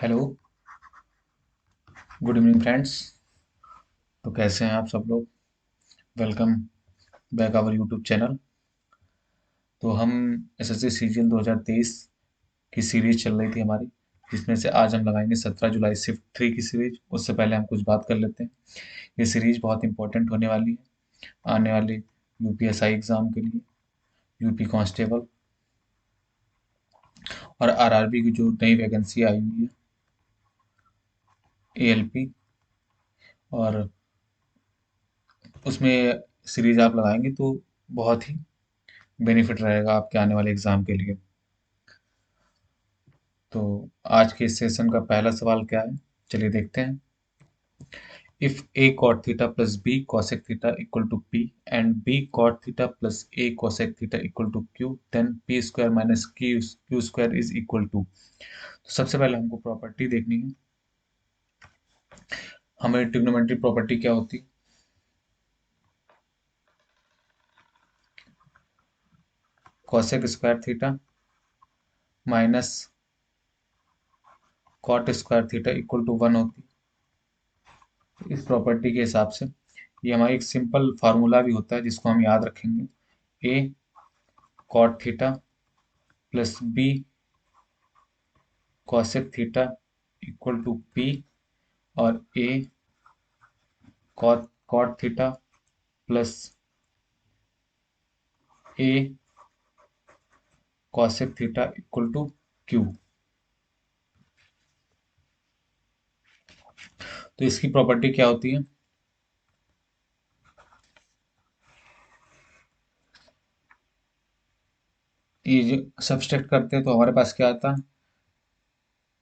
Hello. Good evening friends. तो कैसे हैं आप सब लोग? Welcome back our YouTube channel. तो हम एसएससी सीजीएल 2023 की सीरीज चल रही थी हमारी, जिसमें से आज हम लगाएंगे 17 जुलाई शिफ्ट 3 की सीरीज। उससे पहले हम कुछ बात कर लेते हैं। ये सीरीज बहुत इंपॉर्टेंट होने वाली है आने वाले यूपीएसआई एग्ज़ाम के लिए, यूपी कांस्टेबल और आरआरबी की जो नई वैकेंसी आई हुई है, एएलपी, और उसमें सीरीज आप लगाएंगे तो बहुत ही बेनिफिट रहेगा आपके आने वाले एग्ज़ाम के लिए। तो आज के इस सेशन का पहला सवाल क्या है, चलिए देखते हैं। If a cot theta plus b cosec theta equal to p and b cot theta plus a cosec theta equal to q, then p square minus q square is equal to। तो सबसे पहले हमको property देखनी है। हमें trigonometry property क्या होती है? cosec square theta minus cot square theta equal to 1 होती है। इस प्रॉपर्टी के हिसाब से ये हमारा एक सिंपल फार्मूला भी होता है जिसको हम याद रखेंगे। a cot theta plus b cosec theta equal to p, और a cot theta plus a cosec theta equal to q। तो इसकी प्रॉपर्टी क्या होती है? ये जो सब्सट्रैक्ट करते हैं तो हमारे पास क्या आता है?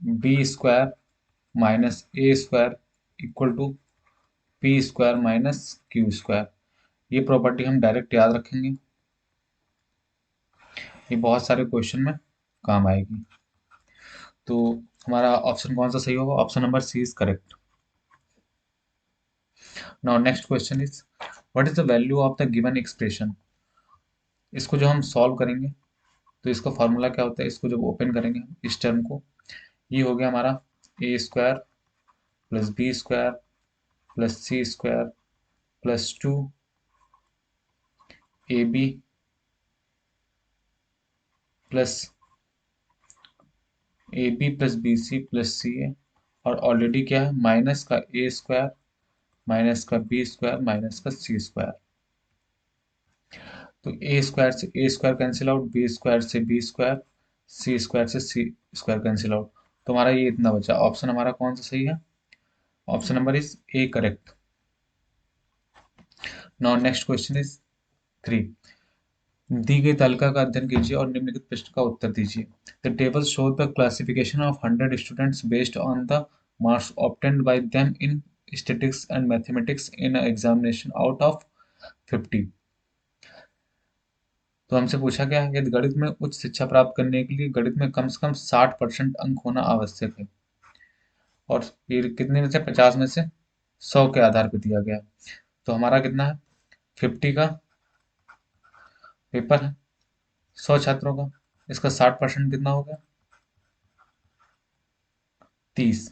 B square minus A square equal to P square minus Q square. ये प्रॉपर्टी हम डायरेक्ट याद रखेंगे, ये बहुत सारे क्वेश्चन में काम आएगी। तो हमारा ऑप्शन कौन सा सही होगा? Option number C is correct. Now next question is, what is the value of the given expression. इसको जो हम सॉल्व करेंगे तो इसका फॉर्मूला क्या होता है? इसको जब ओपन करेंगे हम इस टर्म को, ये हो गया हमारा A square plus B square plus C square plus 2ab plus A B plus B C plus C A, और ऑलरेडी क्या है? माइनस का ए स्क्वायर माइनस का बी स्क्वायर माइनस का सी स्क्वायर। तो ए स्क्वायर से A square cancel out, B square से B square, C square से सी स्क्वायर कैंसिल आउट। तो हमारा ये इतना बचा। ऑप्शन हमारा कौन सा सही है? Option number is A correct. Now next question is 3। दी गई तालिका का अध्ययन कीजिए और निम्नलिखित प्रश्न का उत्तर दीजिए। The table show the classification of 100 students based on the marks obtained by them in statistics and mathematics in an examination out of 50। तो हमसे पूछा गया है, यदि गणित में उच्च शिक्षा प्राप्त करने के लिए गणित में कम से कम 60% अंक होना आवश्यक है, और ये कितने में से? 50 में से 100 के आधार पर दिया गया है। तो हमारा कितना है? 50 का पेपर है, 100 छात्रों का, इसका 60% कितना हो गया? 30।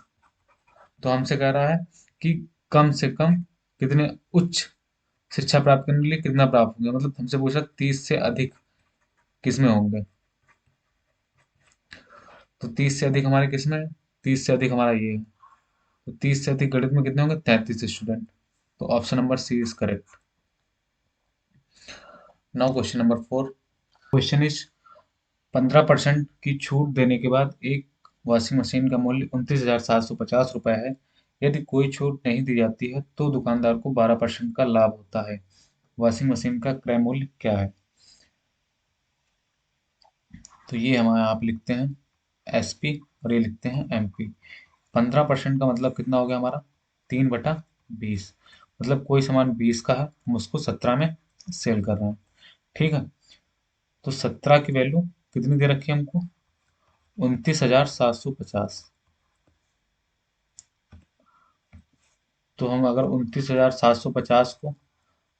तो हमसे कह रहा है कि कम से कम कितने उच्च शिक्षा प्राप्त करने के लिए कितना प्राप्त होंगे, मतलब हमसे पूछा 30 से अधिक किस में होंगे। तो 30 से अधिक हमारे किस में है? 30 से अधिक हमारा ये है। तो 30 से अधिक गणित में कितने होंगे? 33 स्टूडेंट। तो option number C is correct. Now question number 4। Question is, 15% की छूट देने के बाद एक वॉशिंग मशीन का मूल्य 29,750 रुपये है। यदि कोई छूट नहीं दी जाती है तो दुकानदार को 12% का लाभ होता है। वॉशिंग मशीन का क्रय मूल्य क्या है? तो ये हम यहाँ पे लिखते हैं एसपी और ये लिखते हैं एमपी। 15% का मतलब कितना हो गया हमारा? 3/20। मतलब कोई सामान 20 का है, हम उसको 17 में सेल कर रहे हैं। ठीक है। तो 17 की वैल्यू कितनी दे रखी है हमको? 29,750। तो हम अगर 29,750 को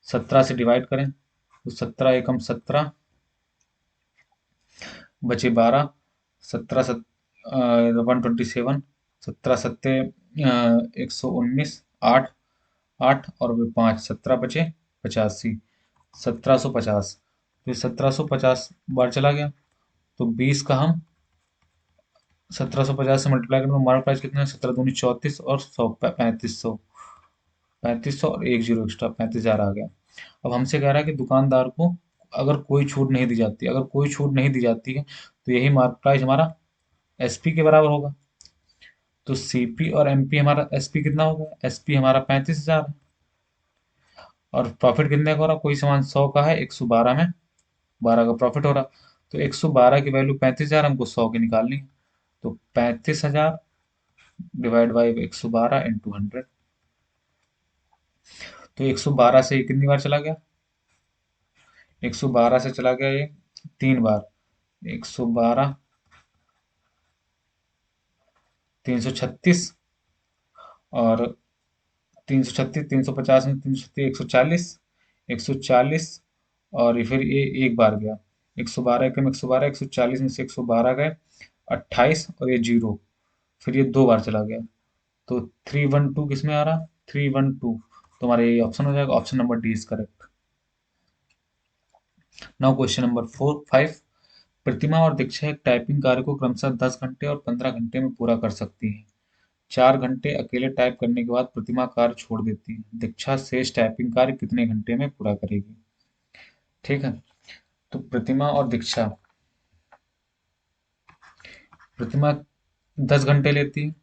17 से डिवाइड करें तो 17 एकम 17, बचे 12, 17 127, 17 सत्ते 119, 8, 8 और 5, 17 बचे 85, 1750। तो 1750 बार चला गया, तो 20 का हम 1750 से मल्टीप्लाई करें तो हमारा प्राइस कितना है, 17 दूनी 34 और 100 3500, 3500 और एक जीरो एक्स्ट्रा 35,000 आ गया। अब हमसे कह रहा है कि दुकानदार को अगर कोई छूट नहीं दी जाती, अगर कोई छूट नहीं दी जाती है तो यही मार्क प्राइस हमारा एसपी के बराबर होगा। तो सीपी और एमपी, हमारा एसपी कितना होगा, एसपी हमारा 35,000 और प्रॉफिट कितने का हो रहा, कोई सामान 100 का है, 112 में 12 का प्रॉफिट हो रहा। तो 112 की वैल्यू 35,000, हमको 100 की निकालनी है। तो 35,000 डिवाइड बाई 112 इंटू 100। तो 112 से ये कितनी बार चला गया, 112 से चला गया ये 3 बार। 112, 336 और 336, 350 में 336, 140, 140 और फिर ये एक बार गया। 112 एकम 112, 140 में से 112 गए 28 और ये जीरो, फिर ये 2 बार चला गया। तो 312 किस में आ रहा, 312। तो हमारा ये ऑप्शन हो जाएगा, option number D is correct. Now question number 5। प्रतिमा और दीक्षा एक टाइपिंग कार्य को क्रमशः 10 घंटे और 15 घंटे में पूरा कर सकती है। 4 घंटे अकेले टाइप करने के बाद प्रतिमा कार्य छोड़ देती है। दीक्षा शेष टाइपिंग कार्य कितने घंटे में पूरा करेगी। ठीक है, तो प्रतिमा और दीक्षा, प्रतिमा 10 घंटे लेती है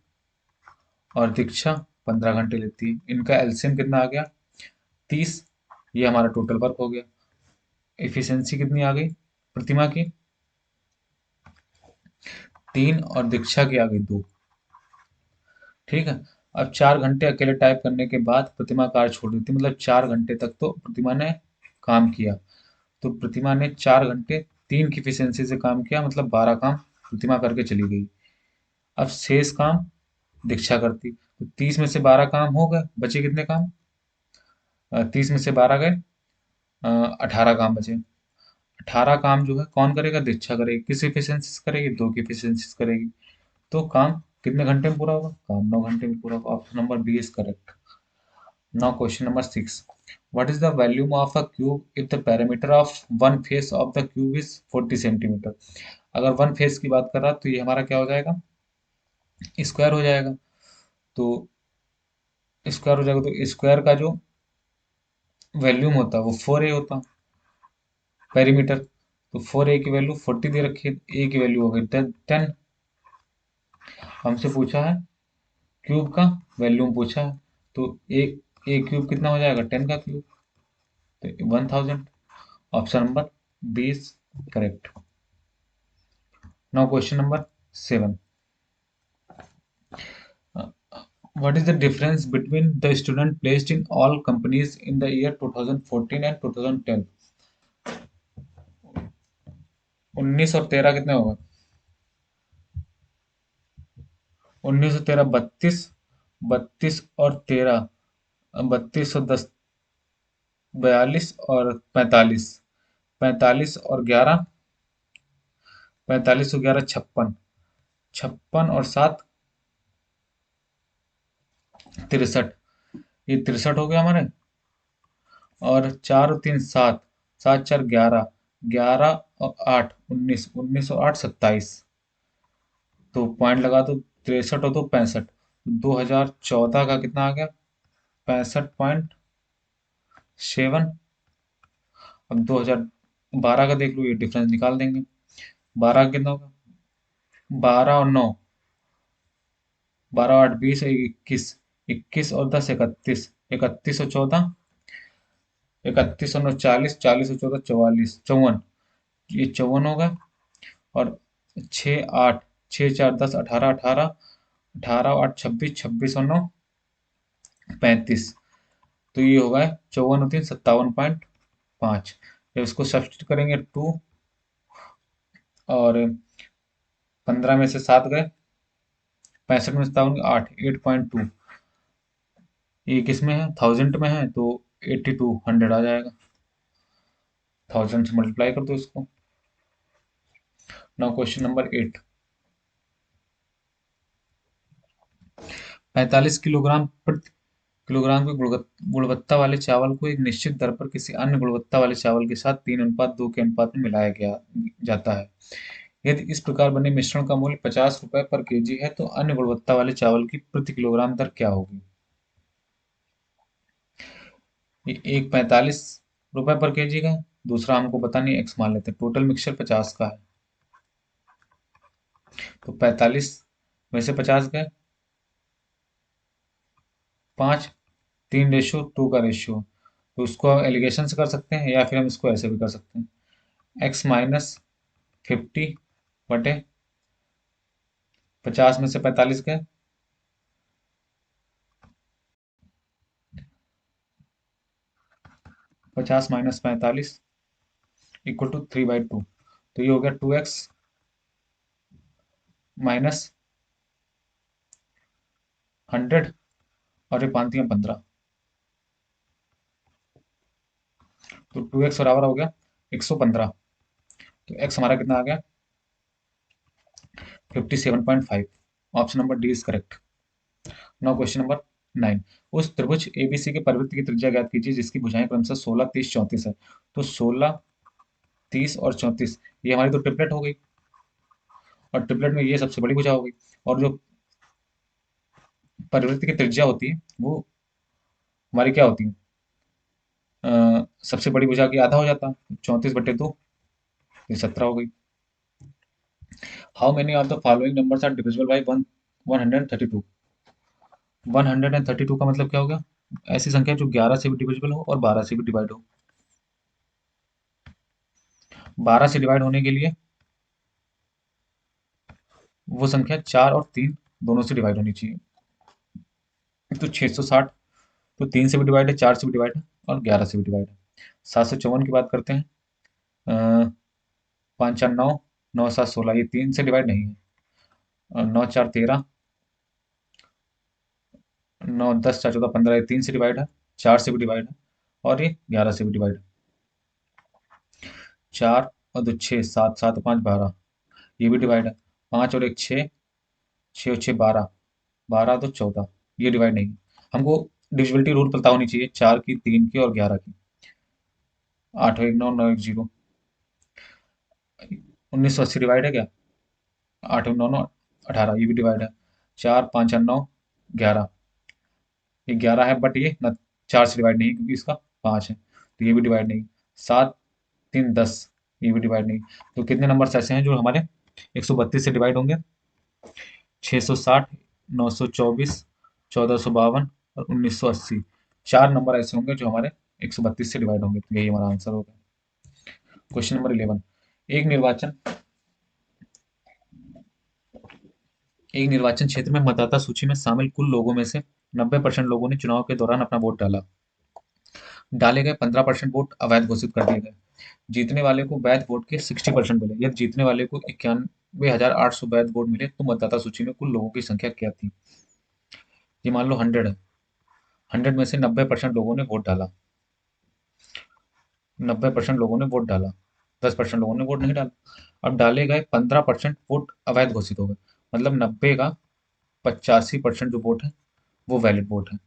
और दीक्षा 15 घंटे लेती है। इनका एलसीएम कितना आ गया, 30। ये हमारा टोटल वर्क हो गया। एफिशिएंसी कितनी आ गई प्रतिमा की, 3 और दीक्षा की आ गई 2। ठीक है, अब 4 घंटे अकेले टाइप करने के बाद प्रतिमा कार्य छोड़ देती, मतलब 4 घंटे तक तो प्रतिमा ने काम किया। तो प्रतिमा ने 4 घंटे 3 की एफिशिएंसी से काम किया, मतलब 12 काम प्रतिमा करके चली गई। अब शेष काम दीक्षा करती, तो 30 में से 12 काम हो गए, बचे कितने काम, 30 में से 12 गए, 18 काम बचे। 18 काम जो है कौन करेगा, दीक्षा करेगी। किस एफिशिएंसी से करेगी, 2 की एफिशिएंसी से करेगी। तो काम कितने घंटे में पूरा होगा, काम 9 घंटे में पूरा होगा। Option number B is correct. Now question number 6. What is the volume of a cube if the perimeter of one face of the cube is 40 centimetre. अगर वन फेस की बात कर रहा तो ये हमारा क्या हो जाएगा, स्क्वायर हो जाएगा। तो स्क्वायर हो जाएगा, तो स्क्वायर का जो वॉल्यूम होता है वो 4a होता, पेरीमीटर। तो 4a की वैल्यू 40 दे रखी है, a की वैल्यू हो गई 10। हमसे पूछा है क्यूब का वॉल्यूम पूछा है, तो ए क्यूब कितना हो जाएगा, 10 का क्यूब, तो 1000। Option number B is correct. Now question number 7। What is the difference between the student placed in all companies in the year 2014 and 2010। 19 और 13 कितने होगा, 19 और 13 32, 32 और 13 32 और 10 42 और 45, 45 और 11, 45 और 11 56, 56 और 7 63। ये 63 हो गया हमारे, और 4 और 3 7, 7 4 11, 11 और 8 19, 19 और 8 27। तो पॉइंट लगा दो, 63 और 2 65। 2014 का कितना आ गया, 65.7। अब 2012 का देख लो, ये डिफरेंस निकाल देंगे। 12 का कितना होगा, 12 और 9, 12 8 20, 21, 21 और 10 31, 31 और 14, 31 और 9 40, 40 और 14 44, 54। ये 54 होगा। और 6 8, 6 4 10 18, 18, 18 और 8 26, 26 और 9 35। तो ये होगा 54 और 3 57.5। जब इसको सब्सिट्यूट करेंगे 2, और 15 में से 7 गए, 65 में 57 8, 8.2। ये किस में है, 1000 में है, तो 8200 आ जाएगा। 1000 से मल्टीप्लाई कर दो इसको। Now question number 8। 45 प्रति किलोग्राम की गुणवत्ता वाले चावल को एक निश्चित दर पर किसी अन्य गुणवत्ता वाले चावल के साथ 3:2 के अनुपात में मिलाया गया जाता है। यदि इस प्रकार बने मिश्रण का मूल्य 50 रुपए पर केजी है तो अन्य गुणवत्ता वाले चावल की प्रति किलोग्राम दर क्या होगी? एक 45 रुपए पर केजी का है, दूसरा हमको पता नहीं, एक्स मान लेते हैं। टोटल मिक्सचर 50 का है, तो 45 में से 50 गए, 5, 3:2 का रेशियो। तो उसको हम एलिगेशन से कर सकते हैं या फिर हम इसको ऐसे भी कर सकते हैं, x-50/50 में से 45 गए, 50 - 45 = 3/2। तो ये हो गया 2x माइनस 100, और ये 5×3 = 15, तो 2x बराबर हो गया 115। तो x हमारा कितना आ गया? 57.5। Option number D is correct. Now question number 9। उस त्रिभुज एबीसी के परिवृत्त की त्रिज्या ज्ञात कीजिए जिसकी भुजाएं क्रमशः 16, 30, 34 है। तो 16, 30 और 34, ये हमारी तो ट्रिपलेट हो गई, और ट्रिपलेट में ये सबसे बड़ी भुजा हो गई, और जो परिवृत्त की त्रिज्या होती है वो हमारी क्या होती है? सबसे बड़ी भुजा की आधा हो जाता है, 34/2, ये 17 हो गई। How many of the following numbers are divisible by 132? 132 का मतलब क्या हो गया? ऐसी संख्या जो 11 से भी डिविजिबल हो और 12 से भी डिवाइड हो। 12 से डिवाइड होने के लिए वो संख्या 4 और 3 दोनों से डिवाइड होनी चाहिए। तो 660 तो 3 से भी डिवाइड है, 4 से भी डिवाइड है, और 11 से भी डिवाइड है। 754 की बात करते हैं। 5 4 9, 9 7 16, ये 3 से डिवाइड नहीं है। 9 4 13, 9 10 4 14 15, ये 3 से डिवाइड है, 4 से भी डिवाइड है, और ये 11 से भी डिवाइड है। 4 और 2 6, 7 7 और 5 12, ये भी डिवाइड है। 5 और 1 6, 6 और 6 12, 12 तो 14, ये डिवाइड नहीं है। हमको डिविजिबिलिटी रूल पता होनी चाहिए, 4 की, 3 की और 11 की। 8 और 1 9, 9 1 0, 1980 डिवाइड है क्या? 8 और 9 9 18, ये भी डिवाइड है। 4 5 और 9 11, ये 11 है, बट ये न 4 से डिवाइड नहीं क्योंकि इसका 5 है, तो ये भी डिवाइड नहीं। 7 3 10, ये भी डिवाइड नहीं। तो कितने नंबर्स ऐसे हैं जो हमारे 132 से डिवाइड होंगे? 660, 924, 1452 और 1980। 4 नंबर ऐसे होंगे जो हमारे 132 से डिवाइड होंगे, तो यही हमारा आंसर होगा। Question number 11। एक निर्वाचन एक निर्वाचन क्षेत्र में मतदाता सूची में शामिल कुल लोगों में से 90% लोगों ने चुनाव के दौरान अपना वोट डाला। डाले गए 15% वोट अवैध घोषित कर दिए गए। जीतने वाले को वैध वोट के 60% मिले। यदि जीतने वाले को 91,800 वैध वोट मिले तो मतदाता सूची में कुल लोगों की संख्या क्या थी? ये मान लो 100 है, 100 में से 90% लोगों ने वोट डाला, 90% लोगों ने वोट डाला, 10% लोगों ने वोट नहीं डाला। अब डाले गए 15% वोट अवैध घोषित हो गए, मतलब 90 का 85% जो वोट है वो वैलिड वोट है।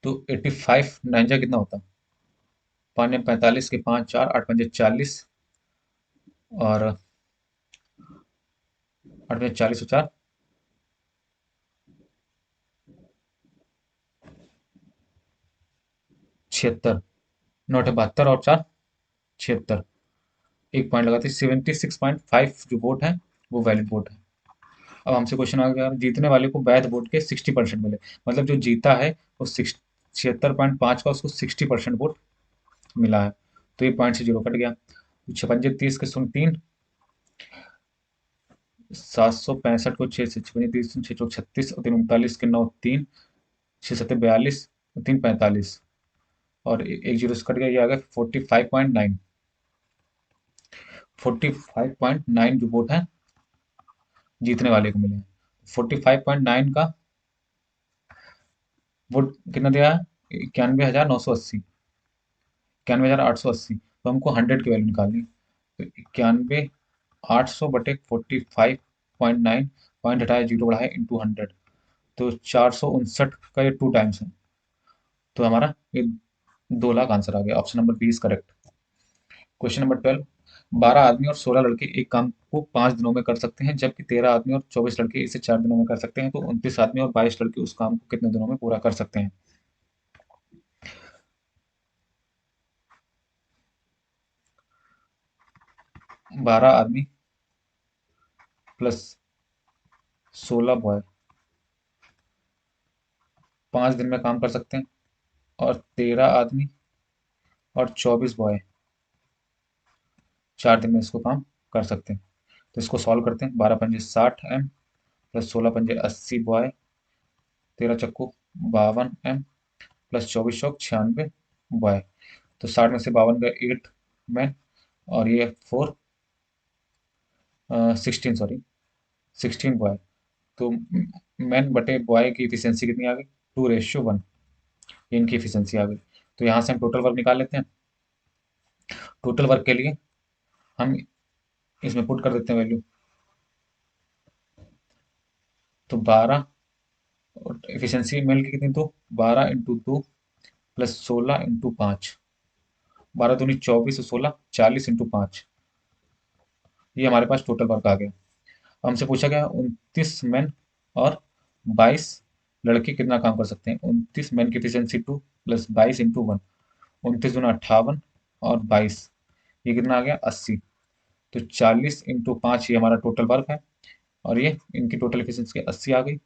तो 85 नाइन कितना होता? 5 45 के 5 4, 8 5 40, और 8 5 40 और 4 76, 9 72 और 4 76, एक पॉइंट लगाते 76.5 जो वोट है वो वैलिड वोट है। अब हमसे क्वेश्चन आ गया, जीतने वाले को वैध वोट के 60% मिले, मतलब जो जीता है वो 76.5 का उसको 60% वोट मिला है, तो ये पॉइंट से जीरो कट गया। 56 30 के 3, 765 को 6 से 56 30, 6 36 और 3 39 के 9 3, 6 7 42, 3 45, और एक जीरो से कट गया, ये आ गया 45.9। 45.9 जो वोट है जीतने वाले को मिले हैं। 45.9 का वोट कितना दिया है? 91,980, 91,880। तो हमको 100 की वैल्यू निकालनी है। तो 91,800 बटे 45.9, पॉइंट हटाया जीरो बढ़ाया इंटू 100, तो 459 का ये 2 टाइम्स है, तो हमारा ये 2 लाख आंसर आ गया। Option number B is correct. Question number 12, 12 आदमी और 16 लड़के एक काम को 5 दिनों में कर सकते हैं, जबकि 13 आदमी और 24 लड़के इसे 4 दिनों में कर सकते हैं, तो 29 आदमी और 22 लड़के उस काम को कितने दिनों में पूरा कर सकते हैं? 12 आदमी प्लस 16 बॉय 5 दिन में काम कर सकते हैं, और 13 आदमी और 24 बॉय 4 दिन में इसको काम कर सकते हैं। तो इसको सॉल्व करते हैं। 12 पंजे 60 M प्लस 16 पंजे 80 बॉय, 13 चक्कू 52 M प्लस 24 चौक 96 बॉय। तो 60 में से 52 गए 8 मैन, और ये 16 बॉय। तो मैन बटे बॉय की इफिशियंसी कितनी आ गई? 2:1। ये इनकी इफिशियंसी आ गई। तो यहाँ से हम टोटल वर्क निकाल लेते हैं। टोटल वर्क के लिए हम इसमें पुट कर देते हैं वैल्यू। तो 12, इफिशियंसी मेल की कितनी? 2, 12 × 2 प्लस 16 × 5, 12 दूनी 24 और 16 40 × 5। ये हमारे पास टोटल वर्क आ गया। हमसे पूछा गया 29 मैन और 22 लड़के कितना काम कर सकते हैं। 29 मैन की एफिशिएंसी 2 प्लस 22 × 1, 29 दूना 58 और 22, ये कितना आ गया? 80। तो 40 × 5 ये हमारा टोटल वर्क है, और ये इनकी टोटल एफिशिएंसी 80 आ गई।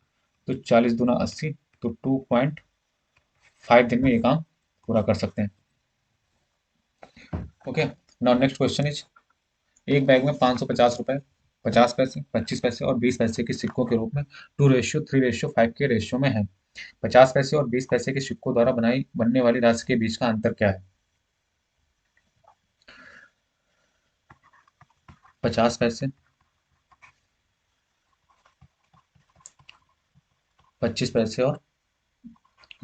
तो 40 दूना 80, तो 2.5 दिन में ये काम पूरा कर सकते हैं। Okay, now next question is, एक बैग में 550 रुपए, 50 पैसे, 25 पैसे और 20 पैसे के सिक्कों के रूप में 2:3:5 के रेशियो में है। 50 पैसे और 20 पैसे के सिक्कों द्वारा बनाई बनने वाली राशि के बीच का अंतर क्या है? 50 पैसे, 25 पैसे और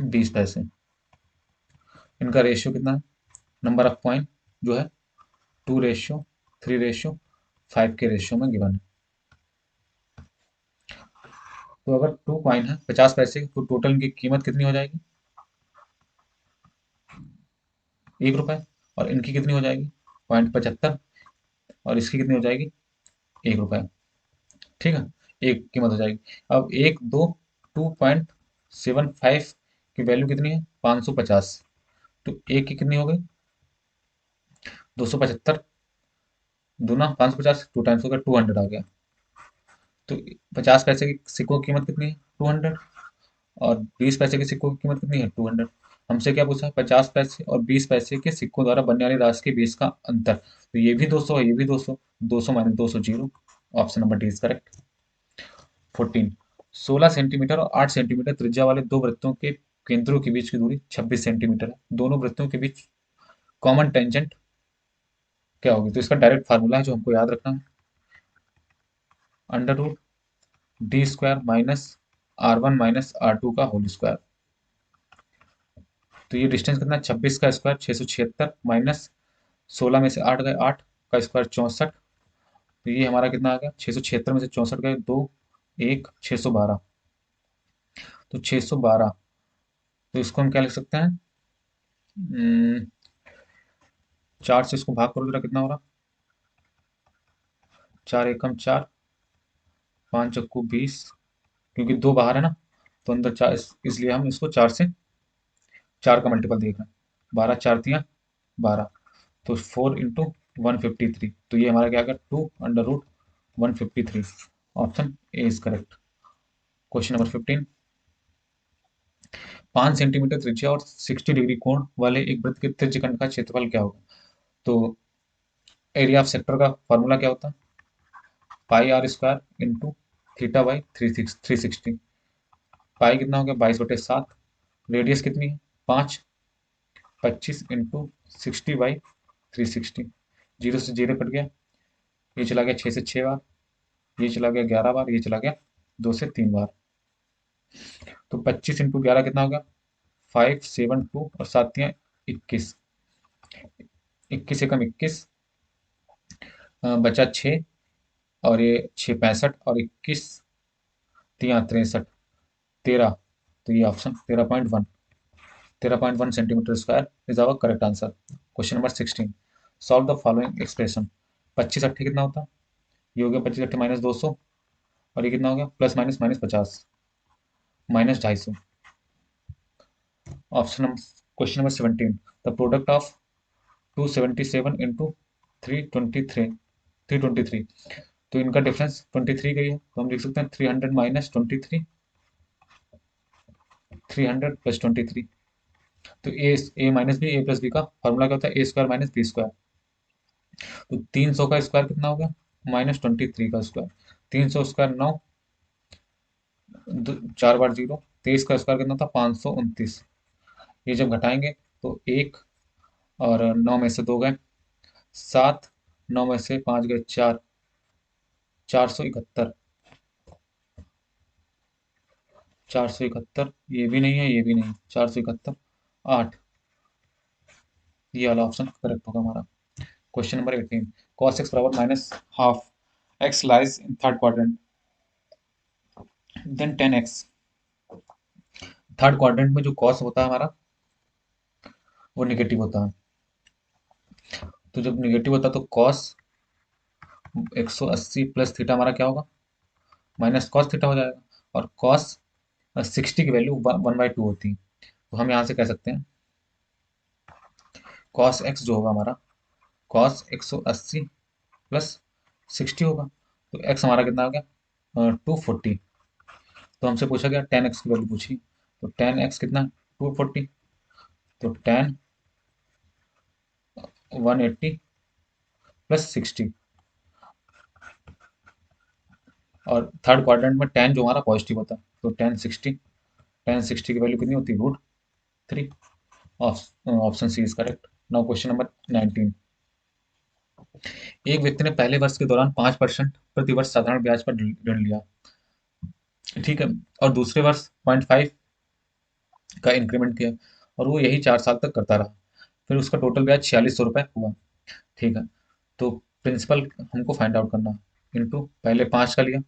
20 पैसे, इनका रेशियो कितना है? नंबर ऑफ कॉइन जो है 2:3:5 के रेशियो में गिवन है। तो अगर 2 कॉइन है 50 पैसे की, तो टोटल इनकी कीमत कितनी हो जाएगी? 1 रुपए। और इनकी कितनी हो जाएगी? 0.75। और इसकी कितनी हो जाएगी? 1 रुपए। ठीक है, एक कीमत हो जाएगी। अब एक दो 2.75 की वैल्यू कितनी है? 550। तो एक की कितनी हो गई? 275 दूना 550, 2 टाइम्स हो गया, 200 आ गया। तो 50 पैसे की सिक्कों की कीमत कितनी है? 200। और 20 पैसे के सिक्कों की कीमत कितनी है? 200। हमसे क्या पूछा? 50 पैसे और 20 पैसे के सिक्कों द्वारा बनने वाली राशि के बीच का अंतर। तो ये भी 200 है, ये भी 200, 200 minus 200 0। Option number D is correct. 14, 16 centimetre और 8 सेंटीमीटर त्रिज्या वाले दो वृत्तों के केंद्रों के बीच की दूरी 26 सेंटीमीटर है। दोनों वृत्तों के बीच कॉमन टेंजेंट क्या होगी? तो इसका डायरेक्ट फार्मूला है जो हमको याद रखना है, √d² minus R1 minus R2 का होल स्क्वायर। तो ये डिस्टेंस कितना? 26 का स्क्वायर 676, माइनस 16 में से 8 गए 8 का स्क्वायर 64। तो ये हमारा कितना आ गया? 676 में से 64 गए 2, 1, 612। तो 612, तो इसको हम क्या लिख सकते हैं? 4 से इसको भाग करो जरा, कितना हो रहा? 4 एकम 4, 5 चक्कू 20, क्योंकि 2 बाहर है ना, तो अंदर 4, इसलिए हम इसको 4 से 4 का मल्टीपल देख रहे हैं। 12 4 × 3 = 12, तो 4 × 153। तो ये हमारा क्या आ गया? 2√153। Option A is correct. Question number 15, 5 centimetre त्रिज्या और 60 डिग्री कोण वाले एक वृत्त के त्रिज्यखंड का क्षेत्रफल क्या होगा? तो एरिया ऑफ सेक्टर का फॉर्मूला क्या होता है? πr² into θ/3 360। पाई कितना हो गया? 22/7। रेडियस कितनी है? 5, 25 इंटू 60/360। जीरो से जीरो कट गया, ये चला गया 6 से 6 बार, ये चला गया 11 बार, ये चला गया 2 से 3 बार। तो 25 × 11 कितना हो गया? 572 और 7 × 3 = 21। 21 × 21 बचा 6, और ये 6 65 और 21 × 3 = 63। 13, तो ये option 13.1, 13.1 centimetre square is our correct answer. Question number 16, solve the following expression. 25 कितना होता है? ये हो गया 25 -200, और ये कितना हो गया +-50 -250। Option question number 17, the product of 277 into 323, तो इनका डिफरेंस 23 का ही है, तो हम लिख सकते हैं 300 माइनस 23, 300 प्लस 23। तो ए माइनस बी, ए प्लस बी का फॉर्मूला क्या होता है? ए स्क्वायर माइनस बी स्क्वायर। तो 300 का स्क्वायर कितना हो गया? -23 का स्क्वायर। 300 स्क्वायर 9, 4 बार 0, 23 का स्क्वायर कितना था? 529। ये जब घटाएंगे तो 1 और 9 में से 2 गए, 7, 9 में से 5 गए 4, 471, 471, ये भी नहीं है, ये भी नहीं, 471, 8, ये वाला ऑप्शन करेक्ट होगा हमारा। क्वेश्चन नंबर 18, cos x बराबर -half x lies in third quadrant, then 10x। Third quadrant में जो cos होता है हमारा, वो निगेटिव होता है। तो जब निगेटिव होता है तो cos 180 प्लस थीटा हमारा क्या होगा? माइनस कॉस थीटा हो जाएगा। और cos 60 की वैल्यू 1/2 होती है, तो हम यहाँ से कह सकते हैं cos x जो होगा हमारा, cos 180 प्लस 60 होगा, तो x हमारा कितना हो गया? 240। तो हमसे पूछा गया 10x की वैल्यू पूछी, तो 10x कितना है? 240। तो 10 180 प्लस 60, और थर्ड क्वाड्रेंट में 10 जो हमारा पॉजिटिव होता है, तो 1060 की वैल्यू कितनी होती है? √3। Option C is correct. Now question number 19, एक व्यक्ति ने पहले वर्ष के दौरान 5% प्रति वर्ष साधारण ब्याज पर ऋण लिया, ठीक है, और दूसरे वर्ष 0.5 का इंक्रीमेंट किया, और वो यही 4 साल तक करता रहा। फिर उसका टोटल ब्याज 4600 रुपये हुआ, ठीक है। तो प्रिंसिपल हमको फाइंड आउट करना है। इंटू पहले 5 का लिया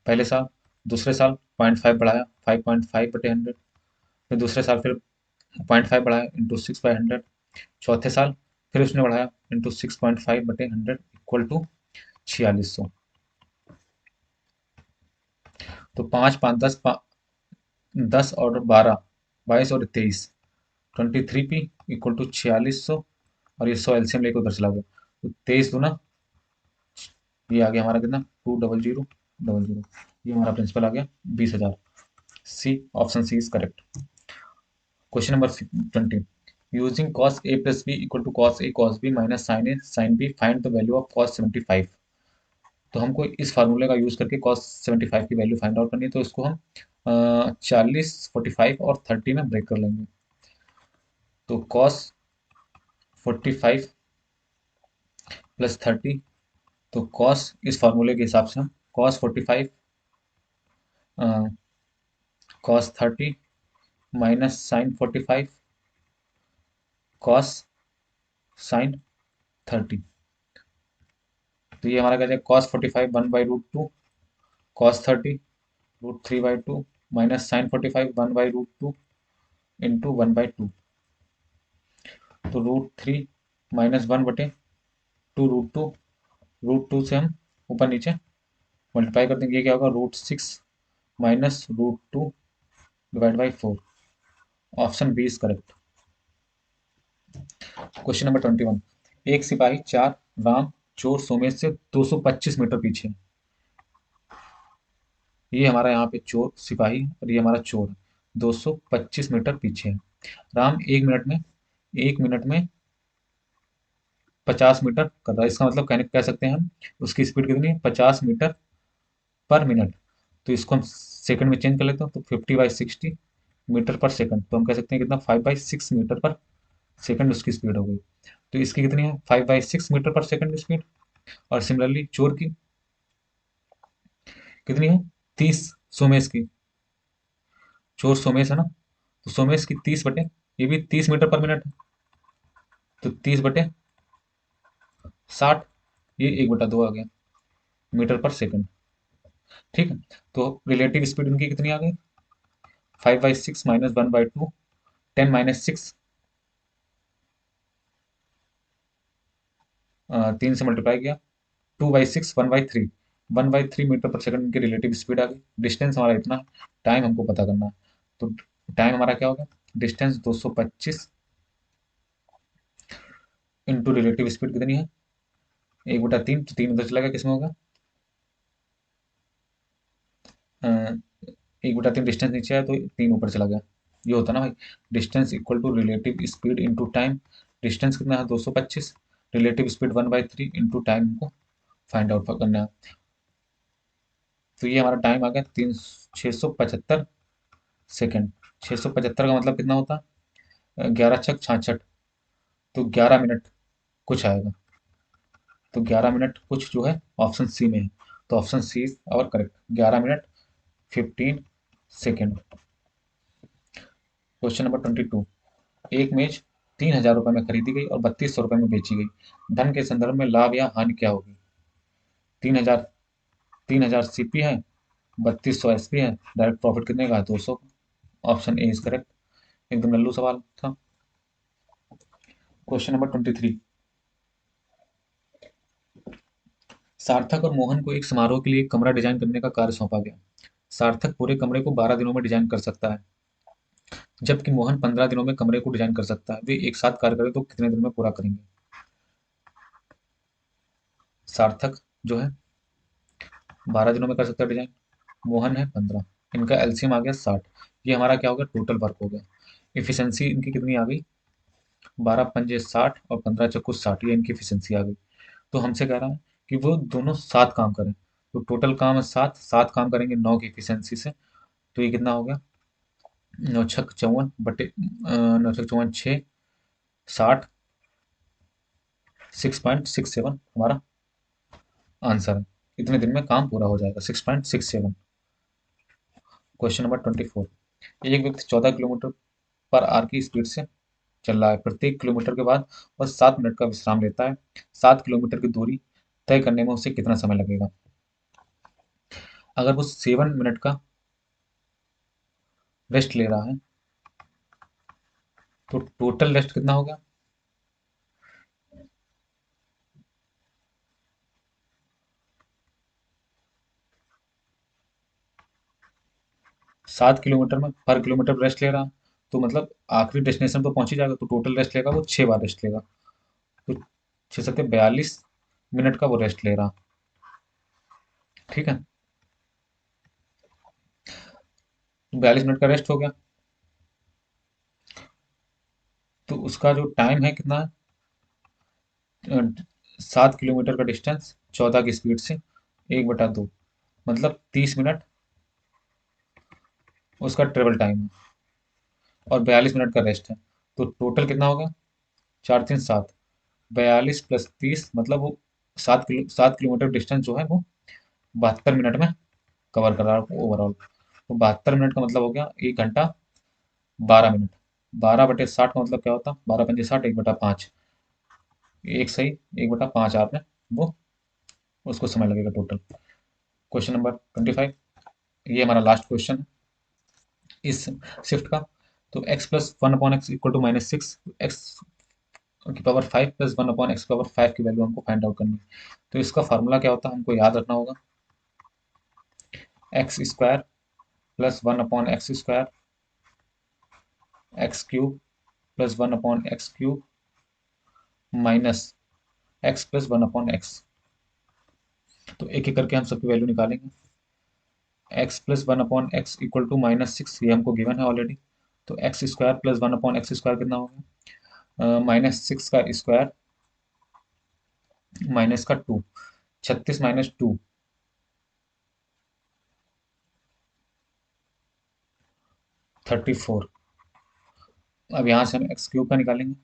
पहले साल, दूसरे साल 0.5 बढ़ाया, 5.5/100, फिर दूसरे साल फिर 0.5 बढ़ाया इंटू 6/100, चौथे साल फिर उसने बढ़ाया इंटू 6.5/100 इक्वल टू 4600। तो 5 5 10 10 और 12, 22 और 23, 23p इक्वल टू 4600, और ये 100 एलसीएम लेकर उधर चला गया, तो 23 दूना, ये आ गया हमारा कितना? 20000, ये हमारा प्रिंसिपल आ गया 20,000। C, option C is correct. Question number 20, using cos a plus B equal to cos a cos b minus sine a sine b, find the value of cos 75। तो हमको इस फार्मूले का यूज करके cos 75 की value find out करनी है, तो इसको हम 40, 45 और 30 में ब्रेक कर लेंगे। तो cos 45 प्लस 30, तो cos इस फार्मूले के हिसाब से हम cos 45 cos 30 minus sine 45 cos sine 30, तो ये हमारा कहते हैं cos 45 1/√2, cos 30 √3/2, minus sine 45 1/√2 into 1/2, तो √3 माइनस 1/2 √2, √2 से हम ऊपर नीचे मल्टीप्लाई कर देंगे, ये क्या होगा? √6 minus √2 divide by 4। Option B is correct. Question number 21, एक सिपाही 4 राम चोर सोमेश से 225 मीटर पीछे, ये हमारा यहाँ पे चोर सिपाही और ये हमारा चोर 225 मीटर पीछे है। राम 1 मिनट में 50 मीटर कर रहा है, इसका मतलब कहने कह सकते हैं हम उसकी स्पीड कितनी है? 50 मीटर पर मिनट। तो इसको हम सेकंड में चेंज कर लेते हैं, तो 50/60 मीटर पर सेकंड, तो हम कह सकते हैं कितना? 5/6 मीटर पर सेकंड उसकी स्पीड हो गई। तो इसकी कितनी है? 5/6 मीटर पर सेकंड स्पीड। और सिमिलरली चोर की कितनी है? 30, सोमेश की, चोर सोमेश है ना, तो सोमेश की 30 ये भी 30 मीटर पर मिनट है, तो 30/60, ये 1/2 आ गया मीटर पर सेकंड, ठीक है। तो रिलेटिव स्पीड इनकी कितनी आ गई? 5/6 -1/2, 10 - 6, 3 से मल्टीप्लाई किया, 2/6, 1/3, 1/3 मीटर पर सेकंड की रिलेटिव स्पीड आ गई। डिस्टेंस हमारा इतना है, टाइम हमको पता करना है। तो टाइम हमारा क्या होगा, डिस्टेंस 225 इंटू रिलेटिव स्पीड कितनी है, 1/3, तो 3 उधर चला गया, किसमें होगा, 1/3 डिस्टेंस नीचे आया तो 3 ऊपर चला गया। ये होता है ना भाई, distance equal to relative speed into time. Distance कितना है, 225, रिलेटिव स्पीड 1/3 इंटू टाइम को फाइंड आउट करना है। तो ये हमारा टाइम आ गया 675 सेकेंड। 675 का मतलब कितना होता है, 11×6 = 66, तो 11 मिनट कुछ आएगा। तो 11 मिनट कुछ जो है ऑप्शन सी में है, तो option C is our correct, 11 minute 15 second. Question number 22। एक मेज 3,000 रुपये में खरीदी गई और 3200 रुपये में बेची गई। धन के संदर्भ में लाभ या हानि क्या होगी। 3,000, 3,000 सीपी है, 3200 एसपी है, डायरेक्ट प्रॉफिट कितने का है, 200। Option A is correct. एकदम लल्लू सवाल था। Question number 23। सार्थक और मोहन को एक समारोह के लिए एक कमरा डिजाइन करने का कार्य सौंपा गया। सार्थक पूरे कमरे को 12 दिनों में डिजाइन कर सकता है, जबकि मोहन 15 दिनों में कमरे को डिजाइन कर सकता है। वे एक साथ कार्य करें तो कितने दिन में पूरा करेंगे। सार्थक जो है 12 दिनों में कर सकता है डिजाइन, मोहन है 15, इनका एलसीएम आ गया 60। ये हमारा क्या हो गया, टोटल वर्क हो गया। इफिशियंसी इनकी कितनी आ गई, 12×5 = 60 और 15×4 = 60, ये इनकी इफिशियंसी आ गई। तो हमसे कह रहा है कि वो दोनों सात काम करें, तो टोटल काम है सात, सात काम करेंगे 9 की इफिशियंसी से। तो ये कितना हो गया, 9×6 = 54, 6, 6.67 हमारा आंसर है। इतने दिन में काम पूरा हो जाएगा, 6.67। Question number 24। एक व्यक्ति 14 किलोमीटर पर आर की स्पीड से चल रहा है। प्रत्येक किलोमीटर के बाद वह 7 मिनट का विश्राम लेता है। 7 किलोमीटर की दूरी तय करने में उसे कितना समय लगेगा। अगर वो 7 मिनट का रेस्ट ले रहा है तो टोटल रेस्ट कितना होगा, 7 किलोमीटर में पर किलोमीटर रेस्ट ले रहा है, तो मतलब आखिरी डेस्टिनेशन तो पहुंच ही जाएगा, तो टोटल रेस्ट लेगा वो 6 बार रेस्ट लेगा। तो 6×7 = 42 मिनट का वो रेस्ट ले रहा। ठीक है, तो 42 मिनट का रेस्ट हो गया, तो उसका जो टाइम है कितना है, 7 किलोमीटर का डिस्टेंस 14 की स्पीड से 1/2, मतलब 30 मिनट उसका ट्रेवल टाइम है, और 42 मिनट का रेस्ट है। तो टोटल कितना होगा, 4×3 = 7, 42 + 30, मतलब वो 7 किलोमीटर डिस्टेंस जो है वो 72 मिनट में कवर कर रहा है ओवरऑल। तो 72 मिनट का मतलब हो गया 1 घंटा 12 मिनट। 12/60 का मतलब क्या होता है, 12×5 = 60, 1/5, एक सही, 1/5 आपने वो उसको समय लगेगा टोटल। Question number 25। ये हमारा लास्ट क्वेश्चन है इस शिफ्ट का। तो x+1/x = -6, एक्स की पावर 5 + 1/x की पावर 5 की वैल्यू हमको फाइंड आउट करनी है। तो इसका फार्मूला क्या होता है, हमको याद रखना होगा, x² + 1/x² x³ +1/x³ -x + 1/x। तो एक एक करके हम सबकी वैल्यू निकालेंगे। x+1/x = -6, ये हमको गिवन है ऑलरेडी। तो x² + 1/x² कितना होगा, -6 का स्क्वायर माइनस का 2, 36 - 2, 34। अब यहाँ से हम x³ का निकालेंगे,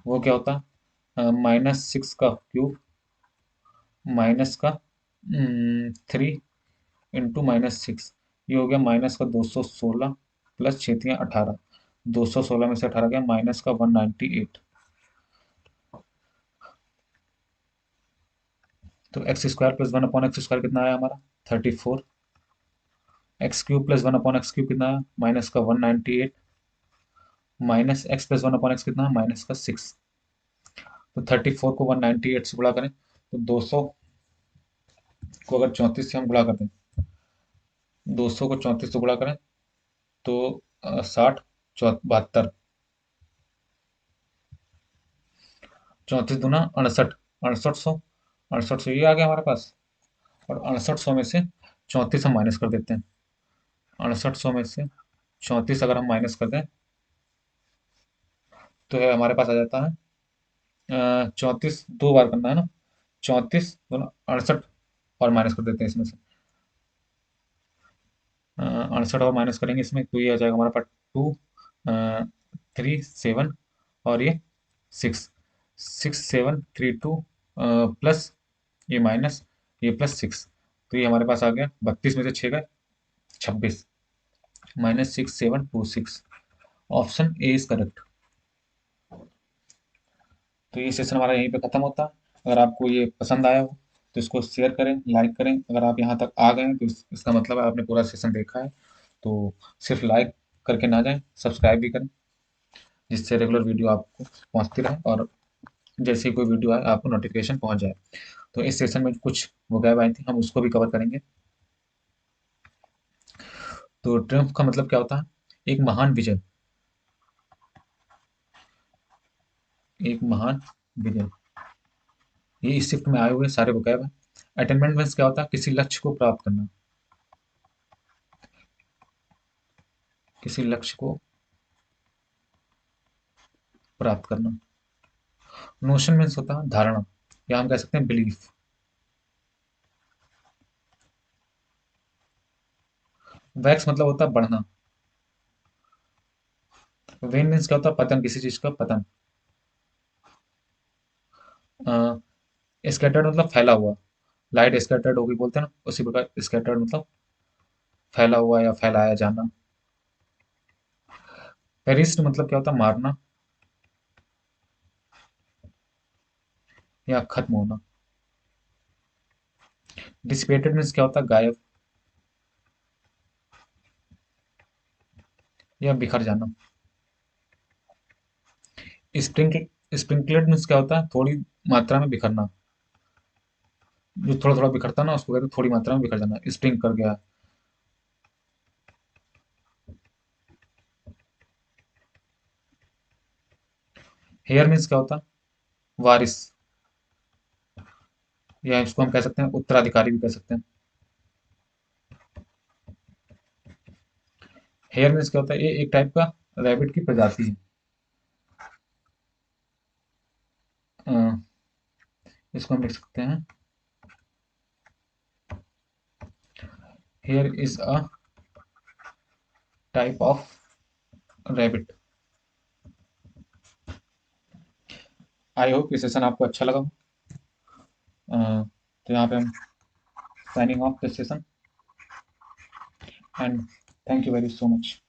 वो क्या होता है, -6 का क्यूब माइनस का 3 × -6, ये हो गया -216 प्लस 6×3 = 18, 216 में से 18 गया, -198। तो x² + 1/x² कितना आया हमारा, 34। X cube plus one upon x cube कितना है, माइनस का 198, minus x plus one upon x कितना है, माइनस का 6। तो 34 को 198 से गुणा करें तो 200 को अगर 34 से हम गुणा करते हैं, 200 को 34 से गुणा करें तो 60, 72, 34 दूना 68, 6800, 6800 ये आ गया हमारे पास। और 6800 में से 34 हम माइनस कर देते हैं। 6800 में से 34 अगर हम माइनस कर दें तो है हमारे पास आ जाता है 34, 2 बार करना है ना, 34 दूना 68, और माइनस कर देते हैं इसमें से 68 और माइनस करेंगे इसमें तो ये आ जाएगा हमारे पास 2, 3, 7, और ये 6, 6, 7, 3, 2 प्लस ये माइनस ये प्लस 6। तो ये हमारे पास आ गया 32 में से 6 गए 26, -6726। Option A is correct. तो ये सेशन हमारा यहीं पे खत्म होता है। अगर आपको ये पसंद आया हो तो इसको शेयर करें, लाइक करें। अगर आप यहाँ तक आ गए हैं तो इसका मतलब है आपने पूरा सेशन देखा है। तो सिर्फ लाइक करके ना जाएं, सब्सक्राइब भी करें, जिससे रेगुलर वीडियो आपको पहुंचती रहे और जैसे ही कोई वीडियो आए आपको नोटिफिकेशन पहुंच जाए। तो इस सेशन में कुछ वोकैब आई थी, हम उसको भी कवर करेंगे। तो ट्रिम्फ का मतलब क्या होता है, एक महान विजय, एक महान विजय। ये इस शिफ्ट में आए हुए सारे वोकैब हैं। अटेनमेंट मीन्स क्या होता है, किसी लक्ष्य को प्राप्त करना, किसी लक्ष्य को प्राप्त करना। नोशन मीन्स होता है धारणा, या हम कह सकते हैं बिलीफ। वैक्स मतलब होता है बढ़ना। वेन मीन्स क्या होता है, पतन, किसी चीज का पतन। स्कैटर्ड मतलब फैला हुआ, लाइट स्कैटर्ड होगी बोलते हैं ना, उसी प्रकार स्कैटर्ड मतलब फैला हुआ या फैलाया जाना। पेरिस्ट मतलब क्या होता है, मारना या खत्म होना। डिसिपेटेड मीन्स क्या होता है, गायब या बिखर जाना। स्प्रिंकलेड मीन्स क्या होता है, थोड़ी मात्रा में बिखरना। जो थोड़ा थोड़ा बिखरता है ना उसको कहते हैं थोड़ी मात्रा में बिखर जाना, स्प्रिंक कर गया। हेयर मीन्स क्या होता है, वारिस, या इसको हम कह सकते हैं उत्तराधिकारी भी कह सकते हैं। हेयर मीन्स क्या होता है, ये एक टाइप का रैबिट की प्रजाति है। अ, इसको हम लिख सकते हैं, here is a type of rabbit. I hope ये सेशन आपको अच्छा लगा हो। तो यहाँ पे हम signing off this session and thank you very so much.